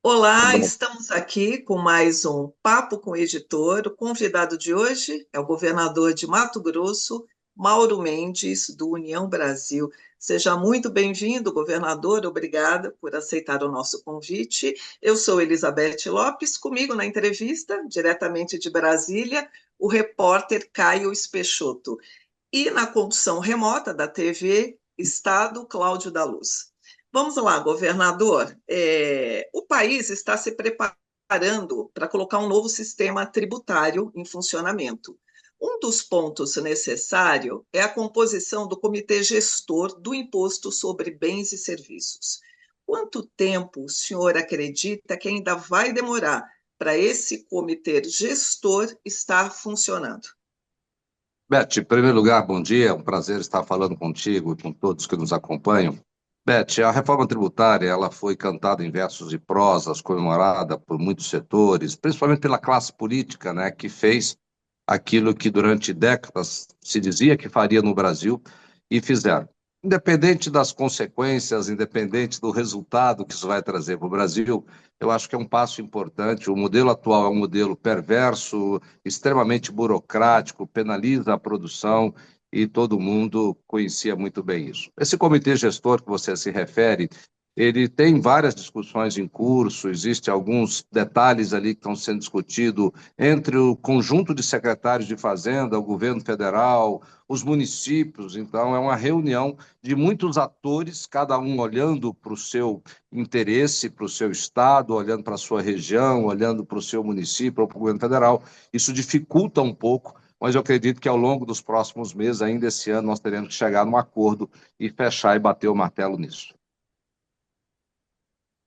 Olá, Bom, estamos aqui com mais um Papo com o Editor. O convidado de hoje é o governador de Mato Grosso, Mauro Mendes, do União Brasil. Seja muito bem-vindo, governador. Obrigada por aceitar o nosso convite. Eu sou Elizabeth Lopes, comigo na entrevista, diretamente de Brasília, o repórter Caio Speixotto. E na condução remota da TV Estado, Cláudio da Luz. Vamos lá, governador. O país está se preparando para colocar um novo sistema tributário em funcionamento. Um dos pontos necessário é a composição do comitê gestor do Imposto sobre Bens e Serviços. Quanto tempo o senhor acredita que ainda vai demorar para esse comitê gestor estar funcionando? Beth, em primeiro lugar, bom dia. É um prazer estar falando contigo e com todos que nos acompanham. Beth, a reforma tributária ela foi cantada em versos e prosas, comemorada por muitos setores, principalmente pela classe política, né, que fez aquilo que durante décadas se dizia que faria no Brasil e fizeram. Independente das consequências, independente do resultado que isso vai trazer para o Brasil, eu acho que é um passo importante. O modelo atual é um modelo perverso, extremamente burocrático, penaliza a produção e todo mundo conhecia muito bem isso. Esse comitê gestor que você se refere, ele tem várias discussões em curso, existem alguns detalhes ali que estão sendo discutidos entre o conjunto de secretários de Fazenda, o governo federal, os municípios. Então, é uma reunião de muitos atores, cada um olhando para o seu interesse, para o seu estado, olhando para a sua região, olhando para o seu município ou para o governo federal. Isso dificulta um pouco, mas eu acredito que ao longo dos próximos meses, ainda esse ano, nós teremos que chegar num acordo e fechar e bater o martelo nisso.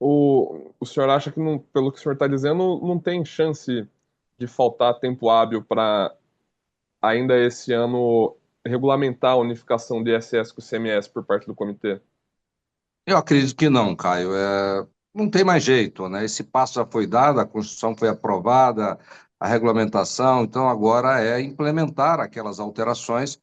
O senhor acha que, pelo que o senhor está dizendo, não tem chance de faltar tempo hábil para ainda esse ano regulamentar a unificação de ISS com o CMS por parte do comitê? Eu acredito que não, Caio. Não tem mais jeito, né? Esse passo já foi dado, a Constituição foi aprovada, a regulamentação, então agora é implementar aquelas alterações.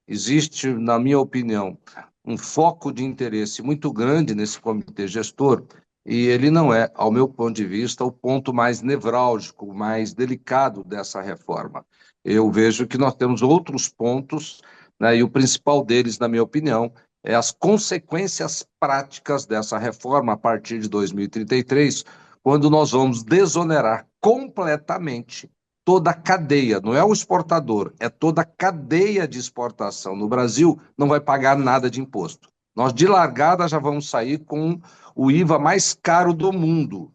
Existe, na minha opinião, um foco de interesse muito grande nesse comitê gestor, e ele não é, ao meu ponto de vista, o ponto mais nevrálgico, mais delicado dessa reforma. Eu vejo que nós temos outros pontos, né, e o principal deles, na minha opinião, é as consequências práticas dessa reforma a partir de 2033, quando nós vamos desonerar completamente toda a cadeia, não é o exportador, é toda a cadeia de exportação no Brasil, não vai pagar nada de imposto. Nós, de largada, já vamos sair com o IVA mais caro do mundo.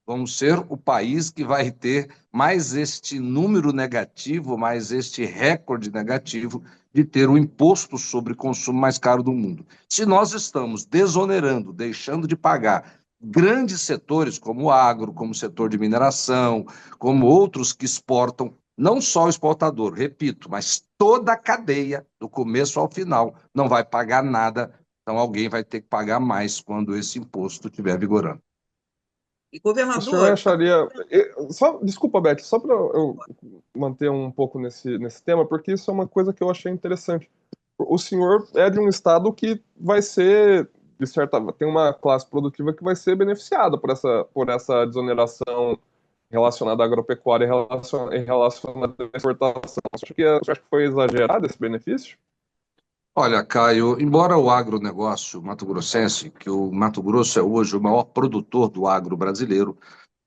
Vamos ser o país que vai ter mais este número negativo, mais este recorde negativo de ter o imposto sobre consumo mais caro do mundo. Se nós estamos desonerando, deixando de pagar grandes setores como o agro, como o setor de mineração, como outros que exportam, não só o exportador, repito, mas toda a cadeia, do começo ao final, não vai pagar nada. Então alguém vai ter que pagar mais quando esse imposto estiver vigorando. E, O senhor governador, acharia. Desculpa, Beck, só para eu manter um pouco nesse tema, porque isso é uma coisa que eu achei interessante. O senhor é de um estado que vai ser, de certa, tem uma classe produtiva que vai ser beneficiada por essa desoneração relacionada à agropecuária e relacionada à exportação. Você acha que foi exagerado esse benefício? Olha, Caio, embora o agronegócio mato-grossense, que o Mato Grosso é hoje o maior produtor do agro brasileiro,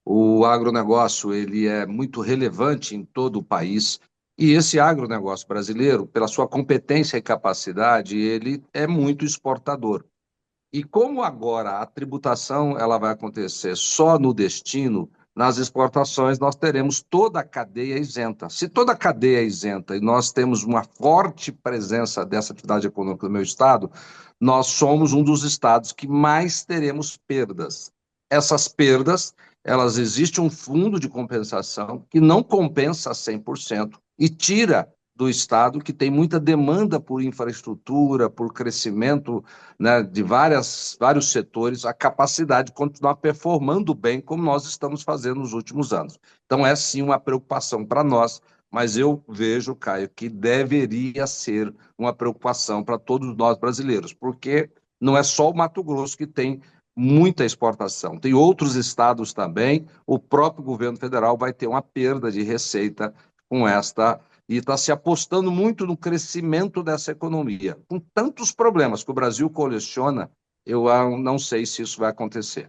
o agronegócio ele é muito relevante em todo o país e esse agronegócio brasileiro, pela sua competência e capacidade, ele é muito exportador. E como agora a tributação ela vai acontecer só no destino, nas exportações nós teremos toda a cadeia isenta. Se toda a cadeia é isenta e nós temos uma forte presença dessa atividade econômica no meu estado, nós somos um dos estados que mais teremos perdas. Essas perdas, elas existe um fundo de compensação que não compensa 100% e tira do estado que tem muita demanda por infraestrutura, por crescimento, né, de vários setores, a capacidade de continuar performando bem como nós estamos fazendo nos últimos anos. Então, é sim uma preocupação para nós, mas eu vejo, Caio, que deveria ser uma preocupação para todos nós brasileiros, porque não é só o Mato Grosso que tem muita exportação. Tem outros estados também, o próprio governo federal vai ter uma perda de receita com esta, e está se apostando muito no crescimento dessa economia. Com tantos problemas que o Brasil coleciona, eu não sei se isso vai acontecer.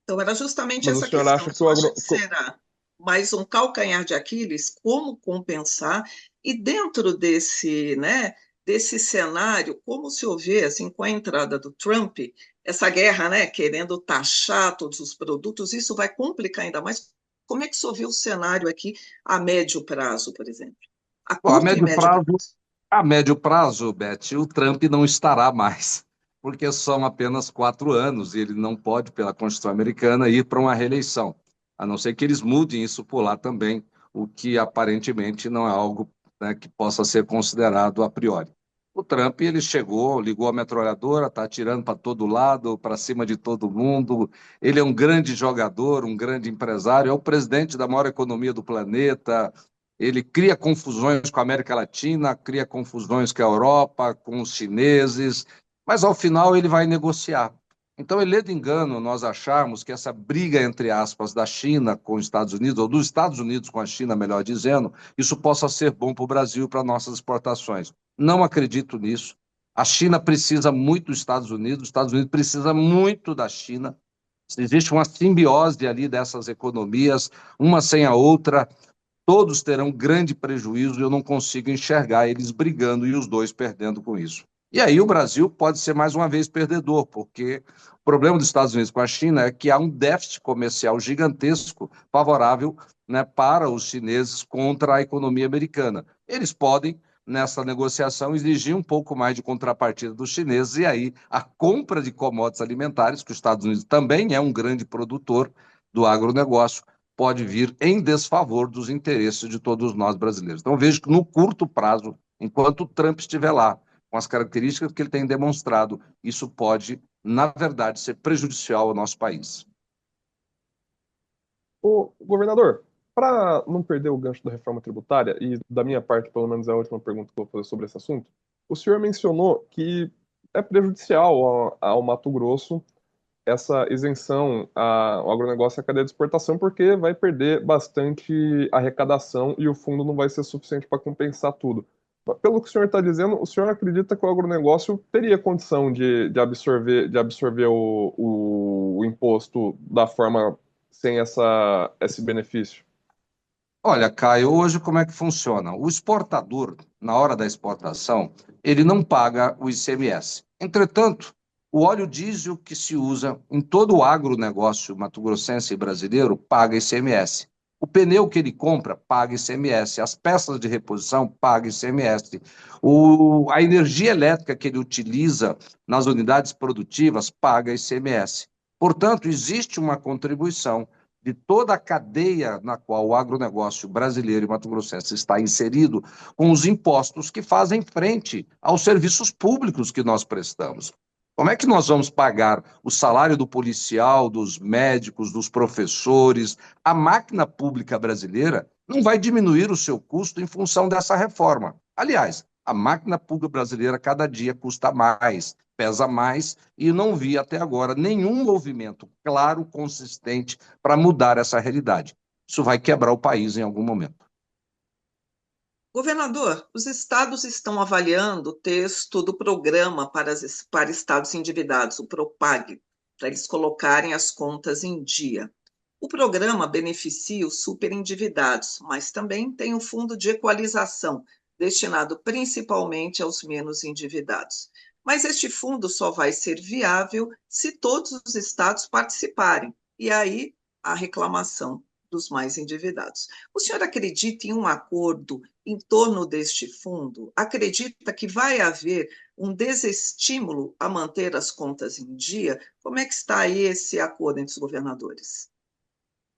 Então, era justamente Mas o essa senhor questão. acha que Você acha que será mais um calcanhar de Aquiles? Como compensar? E dentro desse, né, desse cenário, como se vê, assim, com a entrada do Trump, essa guerra, né, querendo taxar todos os produtos, isso vai complicar ainda mais? Como é que se vê o cenário aqui a médio prazo, por exemplo? A Bom, curto e médio prazo. a médio prazo, Beth, o Trump não estará mais, porque são apenas 4 anos e ele não pode, pela Constituição americana, ir para uma reeleição, a não ser que eles mudem isso por lá também, o que aparentemente não é algo, né, que possa ser considerado a priori. O Trump, ele chegou, ligou a metralhadora, está atirando para todo lado, para cima de todo mundo. Ele é um grande jogador, um grande empresário, é o presidente da maior economia do planeta. Ele cria confusões com a América Latina, cria confusões com a Europa, com os chineses, mas ao final ele vai negociar. Então é ledo engano nós acharmos que essa briga, entre aspas, da China com os Estados Unidos, ou dos Estados Unidos com a China, melhor dizendo, isso possa ser bom para o Brasil e para nossas exportações. Não acredito nisso. A China precisa muito dos Estados Unidos, os Estados Unidos precisa muito da China. Existe uma simbiose ali dessas economias, uma sem a outra, todos terão grande prejuízo e eu não consigo enxergar eles brigando e os dois perdendo com isso. E aí o Brasil pode ser mais uma vez perdedor, porque o problema dos Estados Unidos com a China é que há um déficit comercial gigantesco favorável, né, para os chineses contra a economia americana. Eles podem, nessa negociação, exigir um pouco mais de contrapartida dos chineses, e aí a compra de commodities alimentares, que os Estados Unidos também é um grande produtor do agronegócio, pode vir em desfavor dos interesses de todos nós brasileiros. Então, vejo que no curto prazo, enquanto o Trump estiver lá, com as características que ele tem demonstrado, isso pode, na verdade, ser prejudicial ao nosso país. o governador, para não perder o gancho da reforma tributária, e da minha parte, pelo menos é a última pergunta que eu vou fazer sobre esse assunto, o senhor mencionou que é prejudicial ao Mato Grosso essa isenção ao agronegócio e à cadeia de exportação, porque vai perder bastante arrecadação e o fundo não vai ser suficiente para compensar tudo. Pelo que o senhor está dizendo, o senhor acredita que o agronegócio teria condição de absorver o imposto da forma sem esse benefício? Olha, Caio, hoje como é que funciona? O exportador, na hora da exportação, ele não paga o ICMS. Entretanto, o óleo diesel que se usa em todo o agronegócio mato-grossense e brasileiro paga ICMS. O pneu que ele compra paga ICMS. As peças de reposição pagam ICMS. A energia elétrica que ele utiliza nas unidades produtivas paga ICMS. Portanto, existe uma contribuição de toda a cadeia na qual o agronegócio brasileiro e mato-grossense está inserido, com os impostos que fazem frente aos serviços públicos que nós prestamos. Como é que nós vamos pagar o salário do policial, dos médicos, dos professores? A máquina pública brasileira não vai diminuir o seu custo em função dessa reforma. Aliás, a máquina pública brasileira cada dia custa mais, pesa mais, e não vi até agora nenhum movimento claro, consistente, para mudar essa realidade. Isso vai quebrar o país em algum momento. Governador, os estados estão avaliando o texto do programa para estados endividados, o PROPAG, para eles colocarem as contas em dia. O programa beneficia os superendividados, mas também tem um fundo de equalização, destinado principalmente aos menos endividados. Mas este fundo só vai ser viável se todos os estados participarem, e aí a reclamação dos mais endividados. O senhor acredita em um acordo em torno deste fundo? Acredita que vai haver um desestímulo a manter as contas em dia? Como é que está aí esse acordo entre os governadores?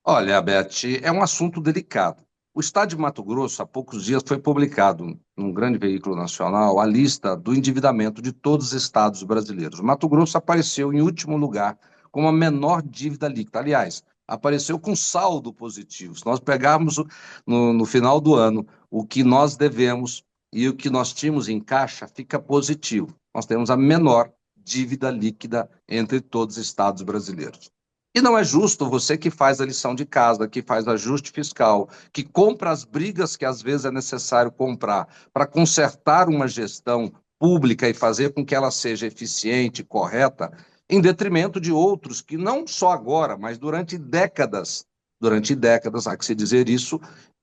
Olha, Beth, é um assunto delicado. O Estado de Mato Grosso, há poucos dias, foi publicado num grande veículo nacional a lista do endividamento de todos os estados brasileiros. O Mato Grosso apareceu em último lugar com a menor dívida líquida. Aliás, apareceu com saldo positivo. Se nós pegarmos no final do ano o que nós devemos e o que nós tínhamos em caixa, fica positivo. Nós temos a menor dívida líquida entre todos os estados brasileiros. E não é justo você que faz a lição de casa, que faz ajuste fiscal, que compra as brigas que às vezes é necessário comprar para consertar uma gestão pública e fazer com que ela seja eficiente, correta, em detrimento de outros que não só agora, mas durante décadas, há que se dizer isso,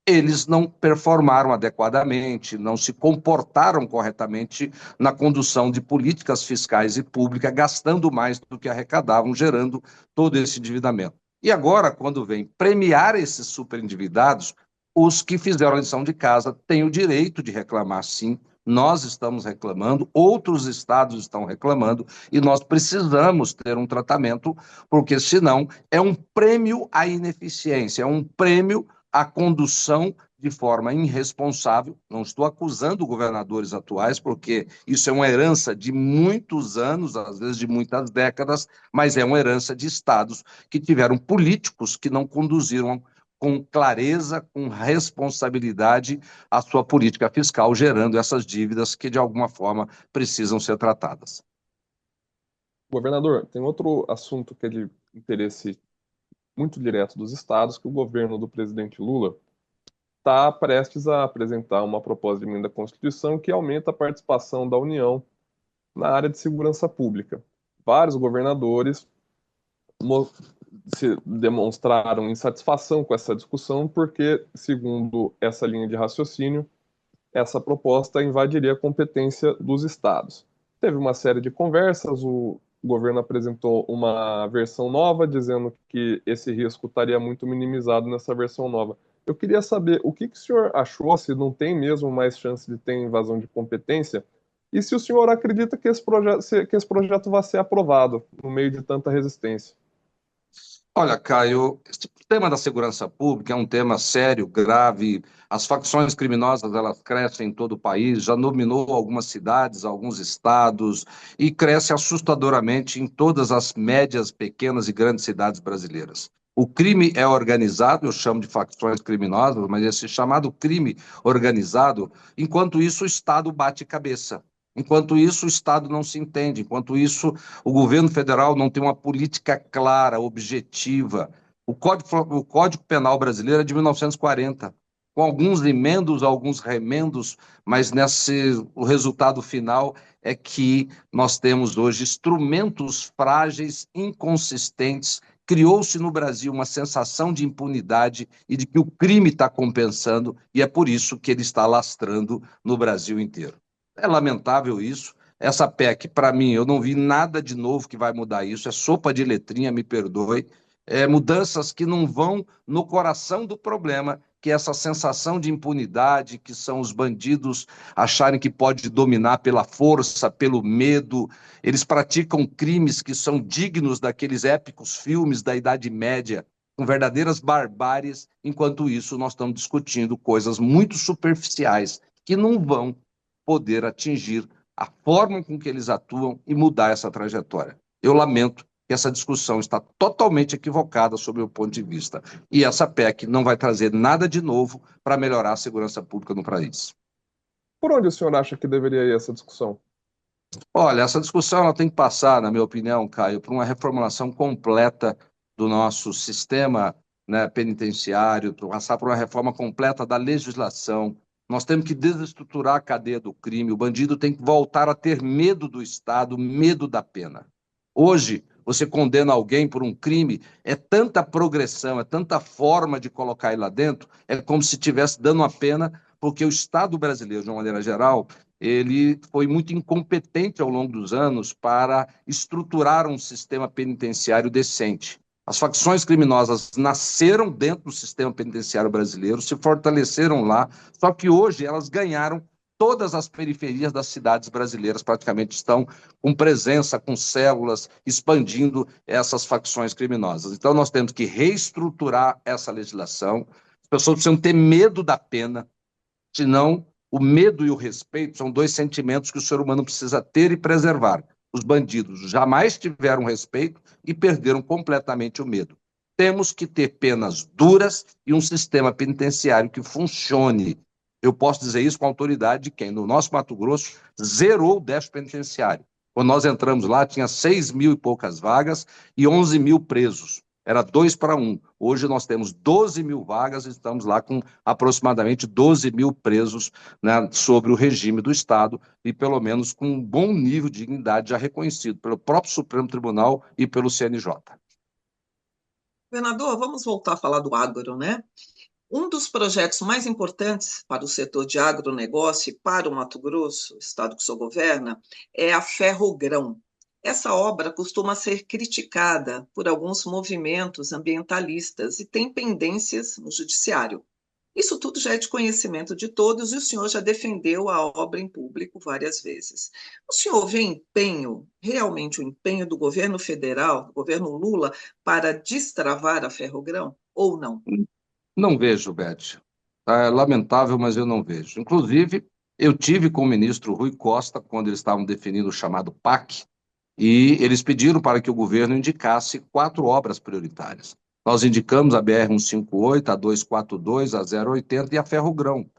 eles não performaram adequadamente, não se comportaram corretamente na condução de políticas fiscais e públicas, gastando mais do que arrecadavam, gerando todo esse endividamento. E agora, quando vem premiar esses superendividados, os que fizeram a lição de casa têm o direito de reclamar, sim. Nós estamos reclamando, outros estados estão reclamando, e nós precisamos ter um tratamento, porque senão é um prêmio à ineficiência, é um prêmio à condução de forma irresponsável. Não estou acusando governadores atuais, porque isso é uma herança de muitos anos, às vezes de muitas décadas, mas é uma herança de estados que tiveram políticos que não conduziram com clareza, com responsabilidade, a sua política fiscal, gerando essas dívidas que, de alguma forma, precisam ser tratadas. Governador, tem outro assunto que é de interesse muito direto dos estados, que o governo do presidente Lula está prestes a apresentar uma proposta de emenda à Constituição que aumenta a participação da União na área de segurança pública. Vários governadores se demonstraram insatisfação com essa discussão porque, segundo essa linha de raciocínio, essa proposta invadiria a competência dos estados. Teve uma série de conversas, o governo apresentou uma versão nova, dizendo que esse risco estaria muito minimizado nessa versão nova. Eu queria saber o que o senhor achou, se não tem mesmo mais chance de ter invasão de competência, e se o senhor acredita que esse projeto vai ser aprovado no meio de tanta resistência. Olha, Caio, esse tema da segurança pública é um tema sério, grave. As facções criminosas, elas crescem em todo o país, já dominou algumas cidades, alguns estados, e cresce assustadoramente em todas as médias, pequenas e grandes cidades brasileiras. O crime é organizado, eu chamo de facções criminosas, mas esse chamado crime organizado, enquanto isso o Estado bate cabeça. Enquanto isso, o Estado não se entende. Enquanto isso, o governo federal não tem uma política clara, objetiva. O Código Penal brasileiro é de 1940, com alguns emendos, alguns remendos, mas o resultado final é que nós temos hoje instrumentos frágeis, inconsistentes. Criou-se no Brasil uma sensação de impunidade e de que o crime está compensando, e é por isso que ele está alastrando no Brasil inteiro. É lamentável isso. Essa PEC, para mim, eu não vi nada de novo que vai mudar isso. É sopa de letrinha, me perdoe. Mudanças que não vão no coração do problema, que é essa sensação de impunidade, que são os bandidos acharem que pode dominar pela força, pelo medo. Eles praticam crimes que são dignos daqueles épicos filmes da Idade Média, com verdadeiras barbáries. Enquanto isso, nós estamos discutindo coisas muito superficiais que não vão poder atingir a forma com que eles atuam e mudar essa trajetória. Eu lamento que essa discussão está totalmente equivocada sob o meu ponto de vista. E essa PEC não vai trazer nada de novo para melhorar a segurança pública no país. Por onde o senhor acha que deveria ir essa discussão? Olha, essa discussão ela tem que passar, na minha opinião, Caio, por uma reformulação completa do nosso sistema, né, penitenciário, passar por uma reforma completa da legislação. Nós temos que desestruturar a cadeia do crime. O bandido tem que voltar a ter medo do Estado, medo da pena. Hoje, você condena alguém por um crime, é tanta progressão, é tanta forma de colocar ele lá dentro, é como se estivesse dando uma pena, porque o Estado brasileiro, de uma maneira geral, ele foi muito incompetente ao longo dos anos para estruturar um sistema penitenciário decente. As facções criminosas nasceram dentro do sistema penitenciário brasileiro, se fortaleceram lá, só que hoje elas ganharam todas as periferias das cidades brasileiras, praticamente estão com presença, com células, expandindo essas facções criminosas. Então nós temos que reestruturar essa legislação, as pessoas precisam ter medo da pena, senão o medo e o respeito são dois sentimentos que o ser humano precisa ter e preservar. Os bandidos jamais tiveram respeito e perderam completamente o medo. Temos que ter penas duras e um sistema penitenciário que funcione. Eu posso dizer isso com a autoridade de quem, no nosso Mato Grosso, zerou o déficit penitenciário. Quando nós entramos lá, tinha 6 mil e poucas vagas e 11 mil presos. Era 2 para 1. Hoje nós temos 12 mil vagas e estamos lá com aproximadamente 12 mil presos, né, sobre o regime do Estado e pelo menos com um bom nível de dignidade já reconhecido pelo próprio Supremo Tribunal e pelo CNJ. Governador, vamos voltar a falar do agro, né? Um dos projetos mais importantes para o setor de agronegócio e para o Mato Grosso, estado que o senhor governa, é a Ferrogrão. Essa obra costuma ser criticada por alguns movimentos ambientalistas e tem pendências no judiciário. Isso tudo já é de conhecimento de todos e o senhor já defendeu a obra em público várias vezes. O senhor vê empenho, realmente o empenho do governo federal, do governo Lula, para destravar a Ferrogrão ou não? Não vejo, Beth. É lamentável, mas eu não vejo. Inclusive, eu tive com o ministro Rui Costa, quando eles estavam definindo o chamado PAC, e eles pediram para que o governo indicasse 4 obras prioritárias. Nós indicamos a BR-158, a 242, a 080 e a Ferrogrão.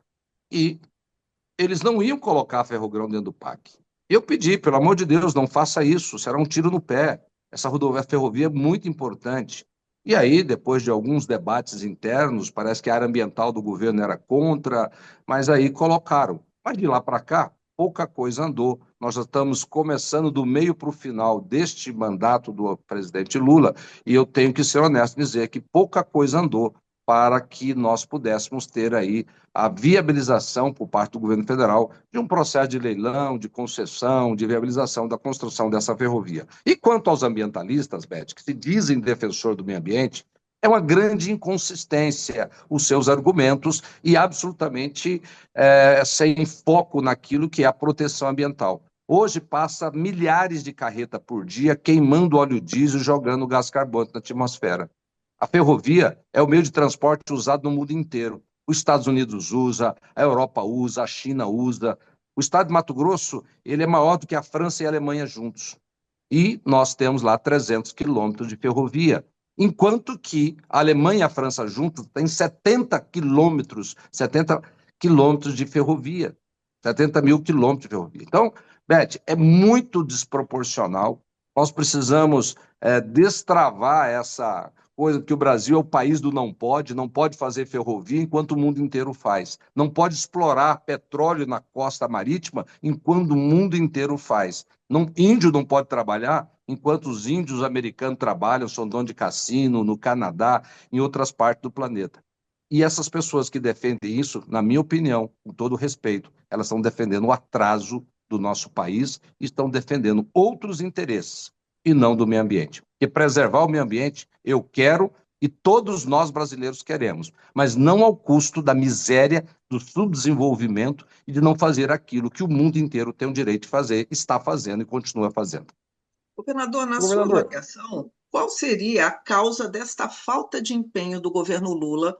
E eles não iam colocar a Ferrogrão dentro do PAC. Eu pedi, pelo amor de Deus, não faça isso, será um tiro no pé. Essa rodovia ferrovia é muito importante. E aí, depois de alguns debates internos, parece que a área ambiental do governo era contra, mas aí colocaram. Mas de lá para cá, pouca coisa andou. Nós já estamos começando do meio para o final deste mandato do presidente Lula, e eu tenho que ser honesto e dizer que pouca coisa andou para que nós pudéssemos ter aí a viabilização por parte do governo federal de um processo de leilão, de concessão, de viabilização da construção dessa ferrovia. E quanto aos ambientalistas, Beth, que se dizem defensor do meio ambiente, é uma grande inconsistência os seus argumentos e absolutamente sem foco naquilo que é a proteção ambiental. Hoje passa milhares de carretas por dia queimando óleo diesel e jogando gás carbônico na atmosfera. A ferrovia é o meio de transporte usado no mundo inteiro. Os Estados Unidos usa, a Europa usa, a China usa. O estado de Mato Grosso, ele é maior do que a França e a Alemanha juntos. E nós temos lá 300 quilômetros de ferrovia. Enquanto que a Alemanha e a França juntos têm 70 quilômetros de ferrovia. 70 mil quilômetros de ferrovia. Então, Beth, é muito desproporcional. Nós precisamos destravar essa coisa que o Brasil é o país do não pode, não pode fazer ferrovia enquanto o mundo inteiro faz. Não pode explorar petróleo na costa marítima enquanto o mundo inteiro faz. Não, índio não pode trabalhar enquanto os índios americanos trabalham, são donos de cassino, no Canadá, em outras partes do planeta. E essas pessoas que defendem isso, na minha opinião, com todo respeito, elas estão defendendo o atraso do nosso país e estão defendendo outros interesses e não do meio ambiente. Porque preservar o meio ambiente eu quero e todos nós brasileiros queremos, mas não ao custo da miséria, do subdesenvolvimento e de não fazer aquilo que o mundo inteiro tem o direito de fazer, está fazendo e continua fazendo. Governador, na sua Governador, avaliação, qual seria a causa desta falta de empenho do governo Lula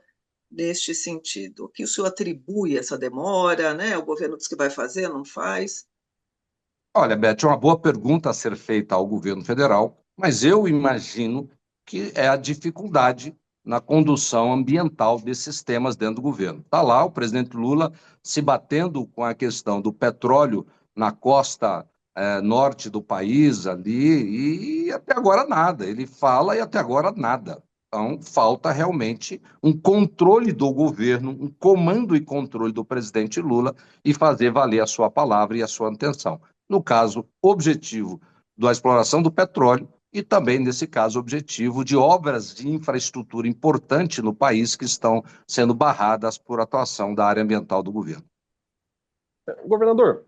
neste sentido? O que o senhor atribui essa demora, né? O governo diz que vai fazer, não faz? Olha, Beth, é uma boa pergunta a ser feita ao governo federal, mas eu imagino que é a dificuldade na condução ambiental desses temas dentro do governo. Está lá o presidente Lula se batendo com a questão do petróleo na costa norte do país ali, e até agora nada. Ele fala e até agora nada. Então, falta realmente um controle do governo, um comando e controle do presidente Lula e fazer valer a sua palavra e a sua intenção. No caso, objetivo da exploração do petróleo e também, nesse caso, objetivo de obras de infraestrutura importante no país que estão sendo barradas por atuação da área ambiental do governo. governador,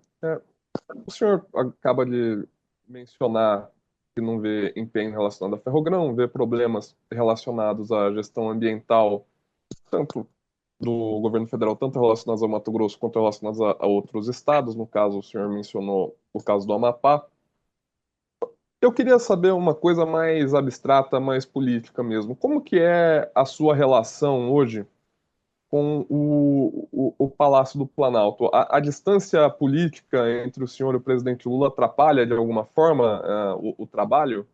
o senhor acaba de mencionar que não vê empenho relacionado à Ferrogrão, vê problemas relacionados à gestão ambiental, tanto do governo federal, tanto relacionados ao Mato Grosso quanto relacionados a outros estados. No caso, o senhor mencionou o caso do Amapá. Eu queria saber uma coisa mais abstrata, mais política mesmo. Como que é a sua relação hoje com o Palácio do Planalto? A distância política entre o senhor e o presidente Lula atrapalha de alguma forma o trabalho?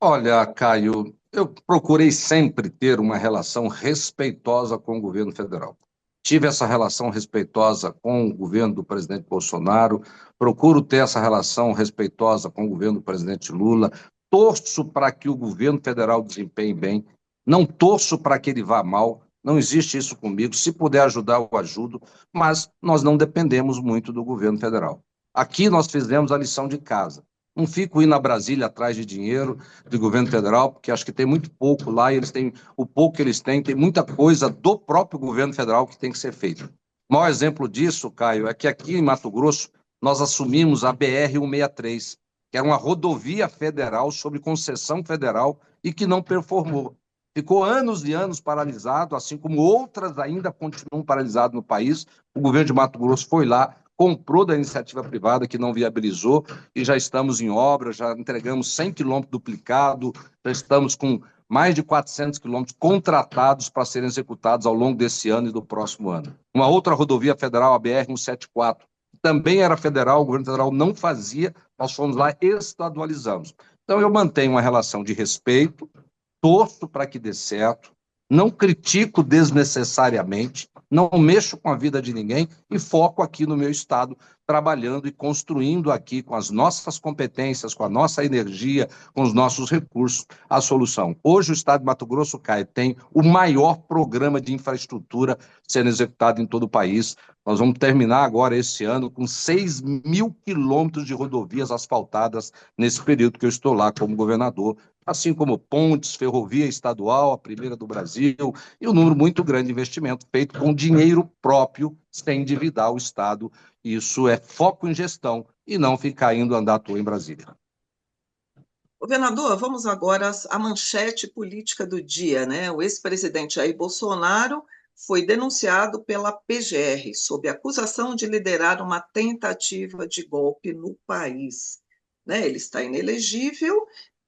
Olha, Caio, eu procurei sempre ter uma relação respeitosa com o governo federal. tive essa relação respeitosa com o governo do presidente Bolsonaro, procuro ter essa relação respeitosa com o governo do presidente Lula, torço para que o governo federal desempenhe bem, não torço para que ele vá mal, não existe isso comigo. Se puder ajudar, eu ajudo, mas nós não dependemos muito do governo federal. Aqui nós fizemos a lição de casa. Não fico indo a Brasília atrás de dinheiro do governo federal, porque acho que tem muito pouco lá, e eles têm o pouco que eles têm, tem muita coisa do próprio governo federal que tem que ser feita. O maior exemplo disso, Caio, é que aqui em Mato Grosso nós assumimos a BR-163, que era uma rodovia federal sobre concessão federal e que não performou. Ficou anos e anos paralisado, assim como outras ainda continuam paralisadas no país. O governo de Mato Grosso foi lá, comprou da iniciativa privada, que não viabilizou, e já estamos em obra, já entregamos 100 quilômetros duplicados, já estamos com mais de 400 quilômetros contratados para serem executados ao longo desse ano e do próximo ano. Uma outra rodovia federal, a BR-174, também era federal, o governo federal não fazia, nós fomos lá e estadualizamos. Então, eu mantenho uma relação de respeito, torço para que dê certo, não critico desnecessariamente, não mexo com a vida de ninguém e foco aqui no meu estado, trabalhando e construindo aqui com as nossas competências, com a nossa energia, com os nossos recursos, a solução. Hoje o estado de Mato Grosso, Caio, tem o maior programa de infraestrutura sendo executado em todo o país. Nós vamos terminar agora esse ano com 6.000 quilômetros de rodovias asfaltadas nesse período que eu estou lá como governador, assim como pontes, ferrovia estadual, a primeira do Brasil, e um número muito grande de investimento feito com dinheiro próprio, sem endividar o Estado. Isso é foco em gestão e não ficar indo andar à toa em Brasília. Governador, vamos agora à manchete política do dia, né? O ex-presidente Jair Bolsonaro foi denunciado pela PGR sob acusação de liderar uma tentativa de golpe no país. Né? Ele está inelegível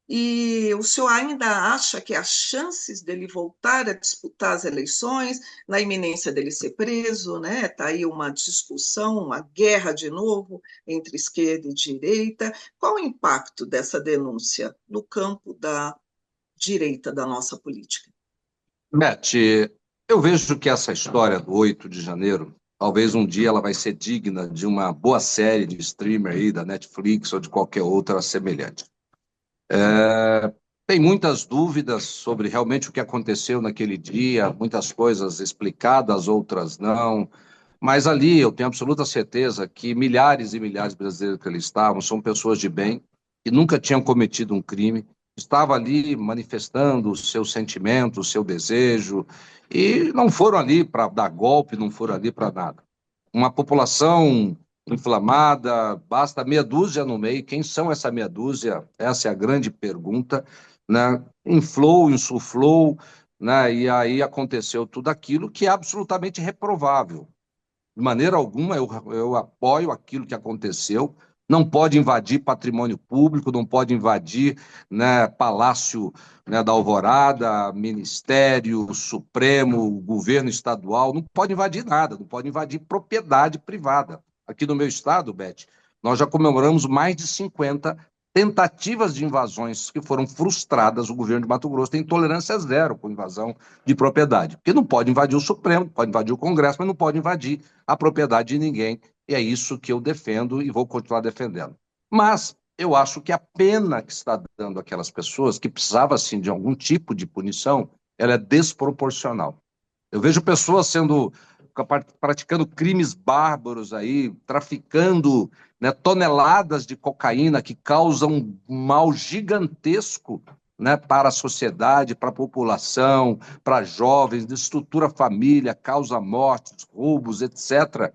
e o senhor ainda acha que há chances dele voltar a disputar as eleições, na iminência dele ser preso, né? Está aí uma discussão, uma guerra de novo entre esquerda e direita. Qual o impacto dessa denúncia no campo da direita da nossa política? Beth, eu vejo que essa história do 8 de janeiro, talvez um dia ela vai ser digna de uma boa série de streamer aí da Netflix ou de qualquer outra semelhante. Tem muitas dúvidas sobre realmente o que aconteceu naquele dia, muitas coisas explicadas, outras não, mas ali eu tenho absoluta certeza que milhares e milhares de brasileiros que ali estavam são pessoas de bem, que nunca tinham cometido um crime, estavam ali manifestando o seu sentimento, o seu desejo, e não foram ali para dar golpe, não foram ali para nada. Uma população inflamada, basta meia dúzia no meio. Quem são essa meia dúzia? Essa é a grande pergunta, né? Inflou, insuflou, né? E aí aconteceu tudo aquilo que é absolutamente reprovável. De maneira alguma eu apoio aquilo que aconteceu. Não pode invadir patrimônio público, não pode invadir, né, Palácio, né, da Alvorada, Ministério Supremo, governo estadual, não pode invadir nada, não pode invadir propriedade privada. Aqui no meu estado, Beth, nós já comemoramos mais de 50 tentativas de invasões que foram frustradas. O governo de Mato Grosso tem tolerância zero com invasão de propriedade, porque não pode invadir o Supremo, pode invadir o Congresso, mas não pode invadir a propriedade de ninguém, e é isso que eu defendo e vou continuar defendendo. Mas eu acho que a pena que está dando àquelas pessoas, que precisava, sim, de algum tipo de punição, ela é desproporcional. Eu vejo pessoas praticando crimes bárbaros aí, traficando, né, toneladas de cocaína que causam um mal gigantesco, né, para a sociedade, para a população, para jovens, destrutura a família, causa mortes, roubos, etc.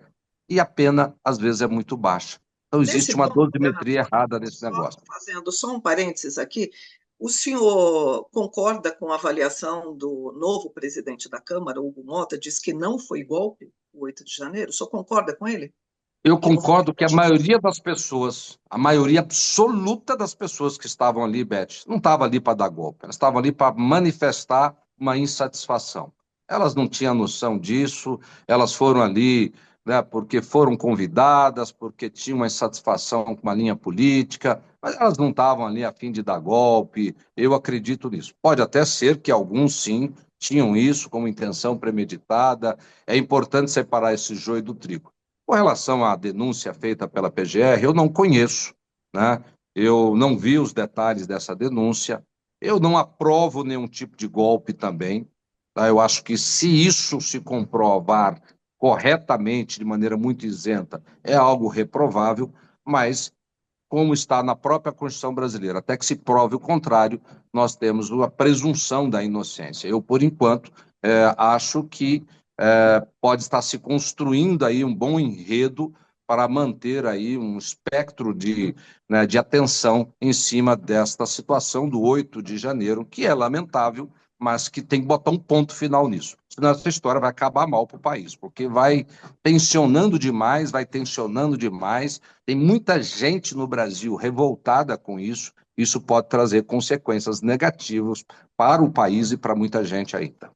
E a pena, às vezes, é muito baixa. Então, Nesse existe uma ponto, dosimetria governador, errada nesse negócio. fazendo só um parênteses aqui, o senhor concorda com a avaliação do novo presidente da Câmara, Hugo Mota, diz que não foi golpe o 8 de janeiro? O senhor concorda com ele? Eu Que não foi concordo que a legítimo? maioria das pessoas, a maioria absoluta das pessoas que estavam ali, Beth, não estava ali para dar golpe, elas estavam ali para manifestar uma insatisfação. Elas não tinham noção disso, elas foram ali, né, porque foram convidadas, porque tinham uma insatisfação com uma linha política, mas elas não estavam ali a fim de dar golpe. Eu acredito nisso. Pode até ser que alguns, sim, tinham isso como intenção premeditada. É importante separar esse joio do trigo. Com relação à denúncia feita pela PGR, eu não conheço, né? Eu não vi os detalhes dessa denúncia, eu não aprovo nenhum tipo de golpe também, tá? Eu acho que se isso se comprovar corretamente, de maneira muito isenta, é algo reprovável, mas como está na própria Constituição brasileira. Até que se prove o contrário, nós temos a presunção da inocência. Eu, por enquanto, acho que pode estar se construindo aí um bom enredo para manter aí um espectro né, de atenção em cima desta situação do 8 de janeiro, que é lamentável, mas que tem que botar um ponto final nisso. Senão essa história vai acabar mal para o país, porque vai tensionando demais, tem muita gente no Brasil revoltada com isso. Isso pode trazer consequências negativas para o país e para muita gente ainda.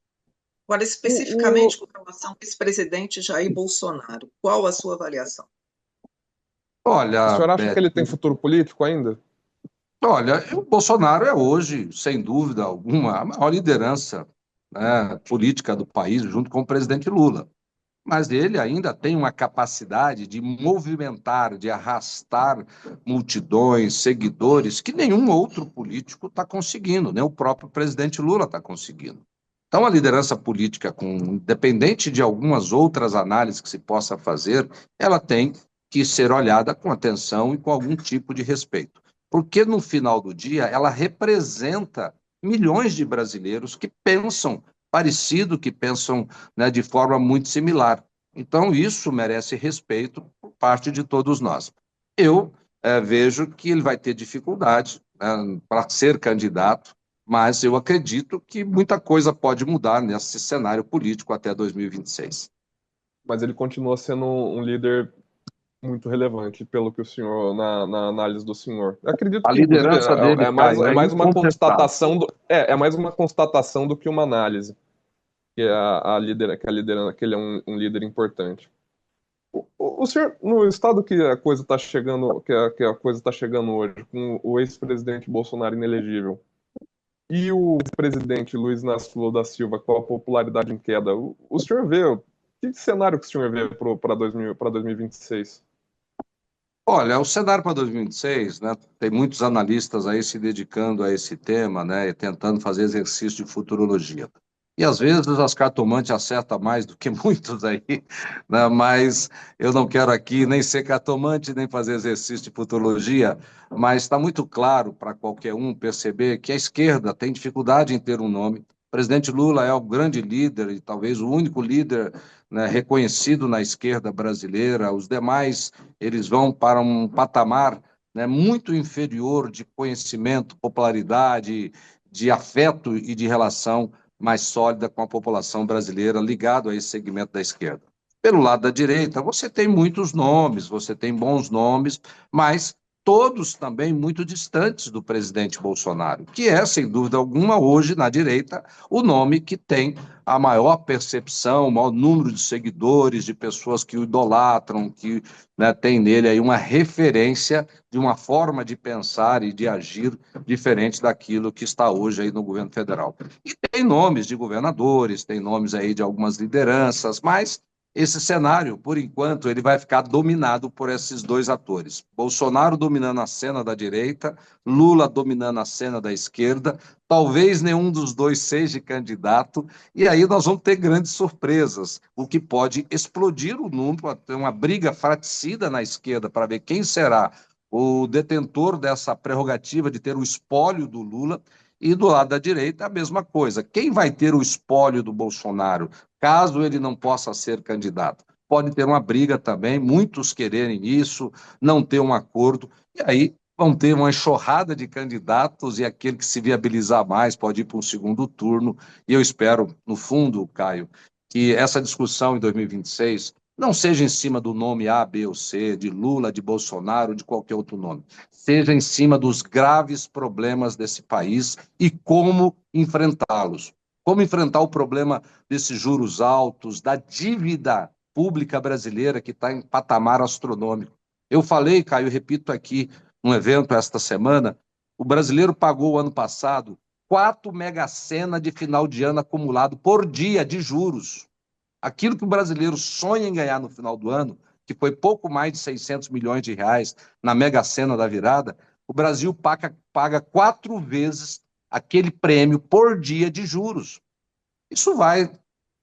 Agora, especificamente com relação ao ex-presidente Jair Bolsonaro, qual a sua avaliação? O Olha, senhor acha que ele tem futuro político ainda? olha, o Bolsonaro é hoje, sem dúvida alguma, a maior liderança, né, política do país, junto com o presidente Lula. Mas ele ainda tem uma capacidade de movimentar, de arrastar multidões, seguidores, que nenhum outro político está conseguindo, nem o próprio presidente Lula está conseguindo. Então, a liderança política, independente de algumas outras análises que se possa fazer, ela tem que ser olhada com atenção e com algum tipo de respeito. Porque, no final do dia, ela representa milhões de brasileiros que pensam parecido, que pensam, né, de forma muito similar. Então, isso merece respeito por parte de todos nós. Eu vejo que ele vai ter dificuldade, né, para ser candidato, mas eu acredito que muita coisa pode mudar nesse cenário político até 2026. Mas ele continua sendo um líder muito relevante, pelo que o senhor, na análise do senhor. Eu acredito A que, inclusive, liderança dele, Caio, é é mais uma incontestável. constatação é mais uma constatação do que uma análise, que é a líder, que a liderança, que ele é um líder importante. O senhor, no estado que a coisa está chegando, que a coisa está chegando hoje, com o ex-presidente Bolsonaro inelegível e o presidente Luiz Inácio Lula da Silva com a popularidade em queda, o senhor vê, que cenário que o senhor vê para 2026? Olha, o cenário para 2026, né, tem muitos analistas aí se dedicando a esse tema, né, e tentando fazer exercício de futurologia. E às vezes as cartomantes acertam mais do que muitos aí, né, mas eu não quero aqui nem ser cartomante, nem fazer exercício de futurologia, mas está muito claro para qualquer um perceber que a esquerda tem dificuldade em ter um nome. O presidente Lula é o grande líder e talvez o único líder, né, reconhecido na esquerda brasileira. Os demais, eles vão para um patamar, né, muito inferior de conhecimento, popularidade, de afeto e de relação mais sólida com a população brasileira, ligado a esse segmento da esquerda. Pelo lado da direita, você tem muitos nomes, você tem bons nomes, mas todos também muito distantes do presidente Bolsonaro, que é, sem dúvida alguma, hoje, na direita, o nome que tem a maior percepção, o maior número de seguidores, de pessoas que o idolatram, que, né, tem nele aí uma referência de uma forma de pensar e de agir diferente daquilo que está hoje aí no governo federal. E tem nomes de governadores, tem nomes aí de algumas lideranças, mas esse cenário, por enquanto, ele vai ficar dominado por esses dois atores. Bolsonaro dominando a cena da direita, Lula dominando a cena da esquerda, talvez nenhum dos dois seja candidato, e aí nós vamos ter grandes surpresas, o que pode explodir o número, ter uma briga fratricida na esquerda para ver quem será o detentor dessa prerrogativa de ter o espólio do Lula, e do lado da direita a mesma coisa. Quem vai ter o espólio do Bolsonaro, caso ele não possa ser candidato? Pode ter uma briga também, muitos quererem isso, não ter um acordo, e aí vão ter uma enxurrada de candidatos e aquele que se viabilizar mais pode ir para um segundo turno. E eu espero, no fundo, Caio, que essa discussão em 2026 não seja em cima do nome A, B ou C, de Lula, de Bolsonaro, de qualquer outro nome. Seja em cima dos graves problemas desse país e como enfrentá-los. Como enfrentar o problema desses juros altos, da dívida pública brasileira que está em patamar astronômico. Eu falei, Caio, repito aqui, num evento esta semana, o brasileiro pagou ano passado 4 mega-sena de final de ano acumulado por dia de juros. Aquilo que o brasileiro sonha em ganhar no final do ano, que foi pouco mais de 600 milhões de reais na mega-sena da virada, o Brasil paga 4 vezes aquele prêmio por dia de juros. Isso vai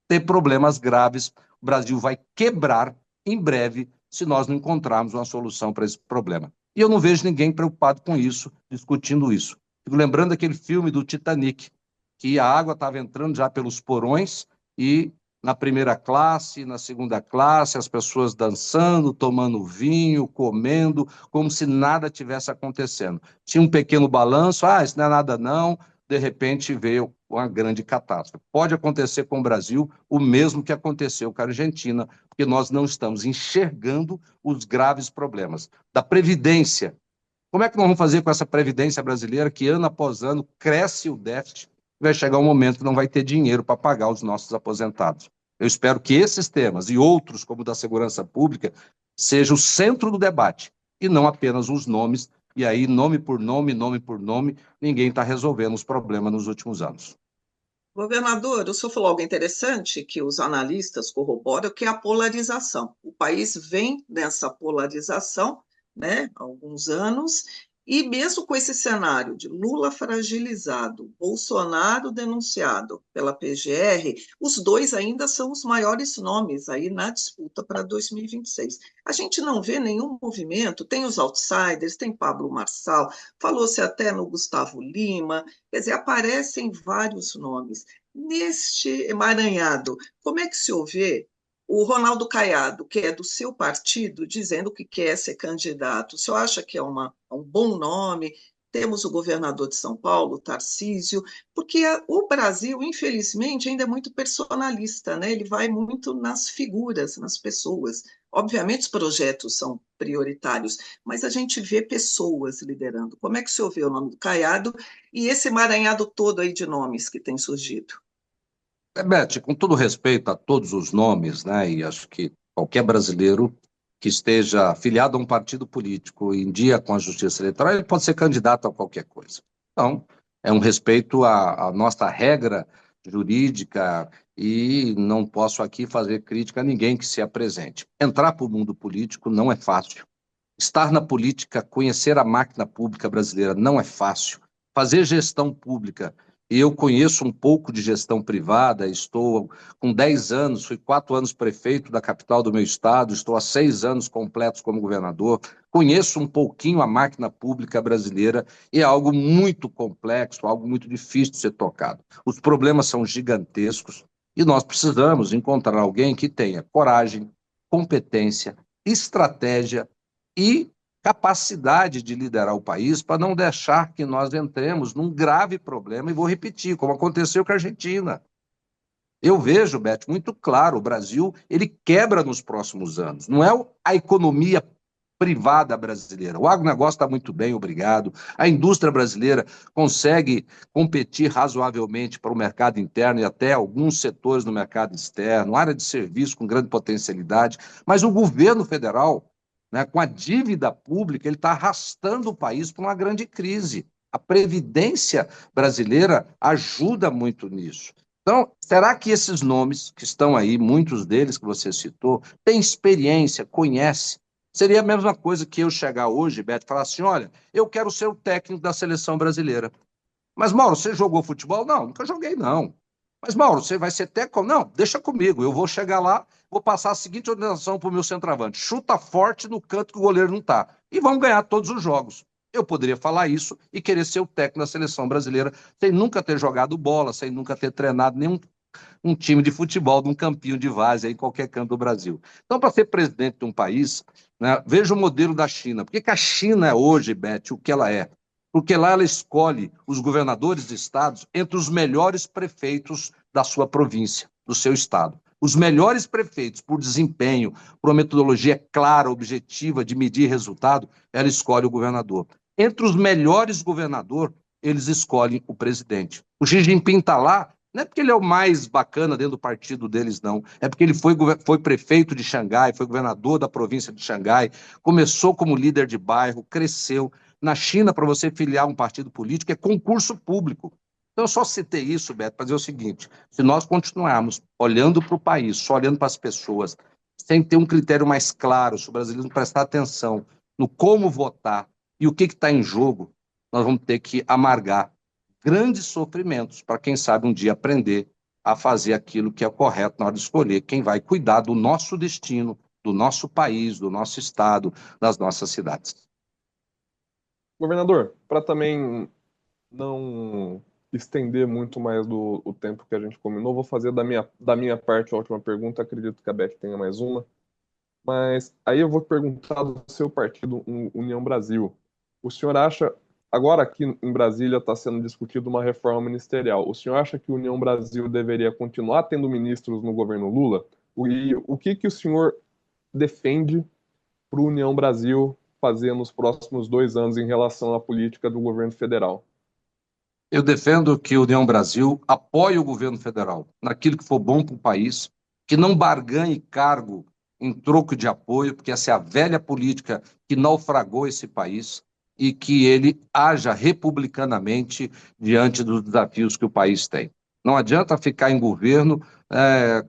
ter problemas graves. O Brasil vai quebrar em breve se nós não encontrarmos uma solução para esse problema. E eu não vejo ninguém preocupado com isso, discutindo isso. Fico lembrando daquele filme do Titanic, que a água estava entrando já pelos porões e na primeira classe, na segunda classe, as pessoas dançando, tomando vinho, comendo, como se nada tivesse acontecendo. Tinha um pequeno balanço, isso não é nada não, de repente veio uma grande catástrofe. Pode acontecer com o Brasil o mesmo que aconteceu com a Argentina, porque nós não estamos enxergando os graves problemas. Da Previdência. Como é que nós vamos fazer com essa Previdência brasileira que ano após ano cresce o déficit? Vai chegar um momento que não vai ter dinheiro para pagar os nossos aposentados. Eu espero que esses temas e outros, como o da segurança pública, sejam o centro do debate e não apenas os nomes. E aí, nome por nome, ninguém está resolvendo os problemas nos últimos anos. Governador, o senhor falou algo interessante que os analistas corroboram, que é a polarização. O país vem nessa polarização, né, há alguns anos, e mesmo com esse cenário de Lula fragilizado, Bolsonaro denunciado pela PGR, os dois ainda são os maiores nomes aí na disputa para 2026. A gente não vê nenhum movimento, tem os outsiders, tem Pablo Marçal, falou-se até no Gustavo Lima, quer dizer, aparecem vários nomes. Neste emaranhado, como é que se ouve o Ronaldo Caiado, que é do seu partido, dizendo que quer ser candidato? O senhor acha que é um bom nome? Temos o governador de São Paulo, Tarcísio, porque o Brasil, infelizmente, ainda é muito personalista, né? Ele vai muito nas figuras, nas pessoas. Obviamente, os projetos são prioritários, mas a gente vê pessoas liderando. Como é que se ouve o nome do Caiado e esse emaranhado todo aí de nomes que tem surgido? Beth, com todo respeito a todos os nomes, né, e acho que qualquer brasileiro que esteja afiliado a um partido político em dia com a justiça eleitoral, ele pode ser candidato a qualquer coisa. Então, é um respeito à nossa regra jurídica e não posso aqui fazer crítica a ninguém que se apresente. Entrar para o mundo político não é fácil. Estar na política, conhecer a máquina pública brasileira não é fácil. Fazer gestão pública, eu conheço um pouco de gestão privada, estou com 10 anos, fui 4 anos prefeito da capital do meu estado, estou há 6 anos completos como governador, conheço um pouquinho a máquina pública brasileira e é algo muito complexo, algo muito difícil de ser tocado. Os problemas são gigantescos e nós precisamos encontrar alguém que tenha coragem, competência, estratégia e capacidade de liderar o país para não deixar que nós entremos num grave problema, e vou repetir, como aconteceu com a Argentina. Eu vejo, Beth, muito claro, o Brasil ele quebra nos próximos anos. Não é a economia privada brasileira. O agronegócio está muito bem, obrigado. A indústria brasileira consegue competir razoavelmente para o mercado interno e até alguns setores no mercado externo, área de serviço com grande potencialidade, mas o governo federal, né, com a dívida pública, ele está arrastando o país para uma grande crise. A Previdência brasileira ajuda muito nisso. Então, será que esses nomes que estão aí, muitos deles que você citou, têm experiência, conhecem? Seria a mesma coisa que eu chegar hoje, Beto, e falar assim, olha, eu quero ser o técnico da seleção brasileira. Mas, Mauro, você jogou futebol? Não, nunca joguei, não. Mas, Mauro, você vai ser técnico? Não, deixa comigo. Eu vou chegar lá, vou passar a seguinte orientação para o meu centroavante. Chuta forte no canto que o goleiro não está. E vamos ganhar todos os jogos. Eu poderia falar isso e querer ser o técnico da seleção brasileira sem nunca ter jogado bola, sem nunca ter treinado nenhum um time de futebol, de um campinho de várzea em qualquer canto do Brasil. Então, para ser presidente de um país, né, veja o modelo da China. Por que a China é hoje, Beth, o que ela é? Porque lá ela escolhe os governadores de estados entre os melhores prefeitos da sua província, do seu estado. Os melhores prefeitos, por desempenho, por uma metodologia clara, objetiva, de medir resultado, ela escolhe o governador. Entre os melhores governadores, eles escolhem o presidente. O Xi Jinping está lá, não é porque ele é o mais bacana dentro do partido deles, não. É porque ele foi prefeito de Xangai, foi governador da província de Xangai, começou como líder de bairro, cresceu. Na China, para você filiar um partido político, é concurso público. Então, eu só citei isso, Beto, para dizer o seguinte: se nós continuarmos olhando para o país, só olhando para as pessoas, sem ter um critério mais claro, se o brasileiro não prestar atenção no como votar e o que está em jogo, nós vamos ter que amargar grandes sofrimentos para, quem sabe, um dia aprender a fazer aquilo que é correto na hora de escolher quem vai cuidar do nosso destino, do nosso país, do nosso estado, das nossas cidades. Governador, para também não estender muito mais o tempo que a gente combinou, vou fazer da minha parte a última pergunta. Acredito que a Beth tenha mais uma. Mas aí eu vou perguntar do seu partido, União Brasil. O senhor acha, agora aqui em Brasília está sendo discutida uma reforma ministerial. O senhor acha que a União Brasil deveria continuar tendo ministros no governo Lula? E o que o senhor defende para o União Brasil fazer nos próximos 2 anos em relação à política do governo federal? Eu defendo que a União Brasil apoie o governo federal naquilo que for bom para o país, que não barganhe cargo em troco de apoio, porque essa é a velha política que naufragou esse país, e que ele haja republicanamente diante dos desafios que o país tem. Não adianta ficar em governo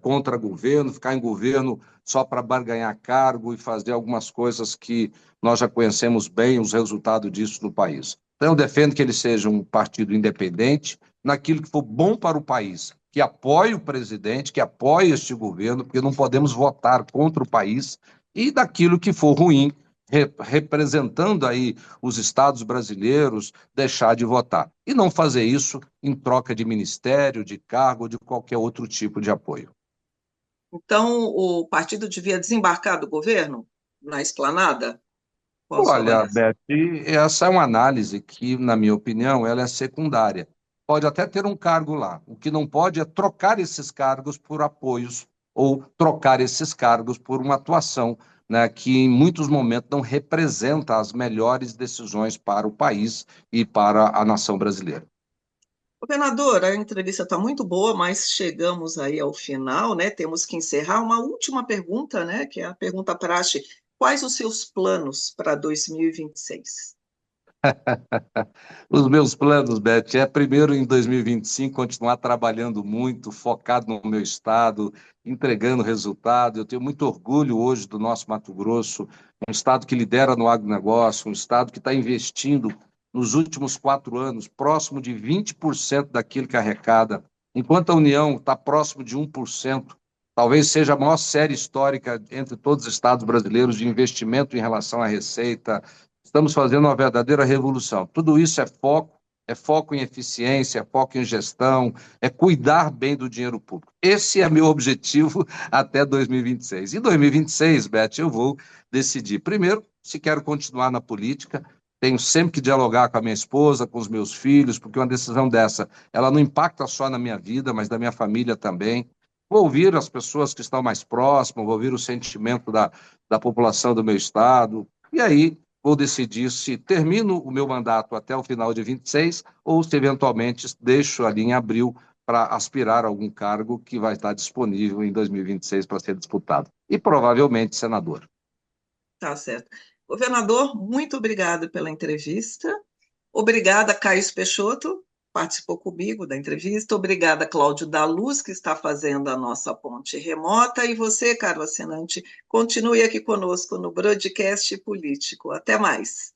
contra governo, ficar em governo só para barganhar cargo e fazer algumas coisas que nós já conhecemos bem os resultados disso no país. Então, eu defendo que ele seja um partido independente naquilo que for bom para o país, que apoie o presidente, que apoie este governo, porque não podemos votar contra o país, e daquilo que for ruim, representando aí os estados brasileiros, deixar de votar. E não fazer isso em troca de ministério, de cargo ou de qualquer outro tipo de apoio. Então, o partido devia desembarcar do governo na esplanada? Qual a sua Olha, avaliação? Beth, essa é uma análise que, na minha opinião, ela é secundária. Pode até ter um cargo lá. O que não pode é trocar esses cargos por apoios ou trocar esses cargos por uma atuação, né, que em muitos momentos não representa as melhores decisões para o país e para a nação brasileira. Governador, a entrevista está muito boa, mas chegamos aí ao final, né? Temos que encerrar. Uma última pergunta, né? Que é a pergunta praxe. Quais os seus planos para 2026? Os meus planos, Beth, é primeiro em 2025 continuar trabalhando muito, focado no meu estado, entregando resultado. Eu tenho muito orgulho hoje do nosso Mato Grosso, um estado que lidera no agronegócio, um estado que está investindo nos últimos 4 anos próximo de 20% daquilo que arrecada, enquanto a União está próximo de 1%. Talvez seja a maior série histórica entre todos os estados brasileiros de investimento em relação à receita. Estamos fazendo uma verdadeira revolução. Tudo isso é foco em eficiência, é foco em gestão, é cuidar bem do dinheiro público. Esse é meu objetivo até 2026. Em 2026, Beth, eu vou decidir, primeiro, se quero continuar na política. Tenho sempre que dialogar com a minha esposa, com os meus filhos, porque uma decisão dessa, ela não impacta só na minha vida, mas na minha família também. Vou ouvir as pessoas que estão mais próximas, vou ouvir o sentimento da população do meu estado, e aí vou decidir se termino o meu mandato até o final de 26 ou se eventualmente deixo ali em abril para aspirar a algum cargo que vai estar disponível em 2026 para ser disputado. E provavelmente senador. Tá certo. Governador, muito obrigada pela entrevista. Obrigada, Caio Peixoto, participou comigo da entrevista. Obrigada, Cláudio da Luz, que está fazendo a nossa ponte remota. E você, caro assinante, continue aqui conosco no Broadcast Político. Até mais.